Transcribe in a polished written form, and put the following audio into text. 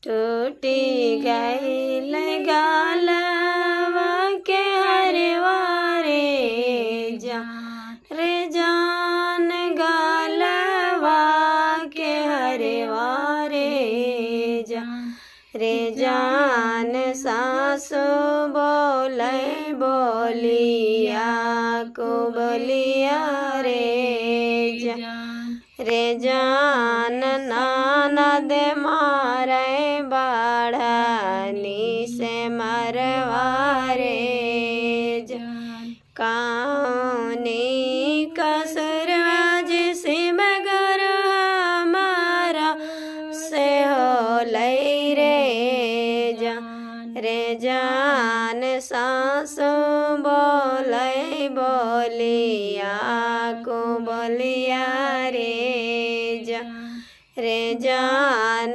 टूटी गईल गालवा के हरवा रे जान गालवा के हरवा रे जान सासु बोले बोलिया को बोलिया रे जान ननद मारे बाढ़नी से मरवा रे कौनी कसुरवा जिसे मगर हमारा से हो लई रे जान सासु बोले बोलिया को बोलिया रे जान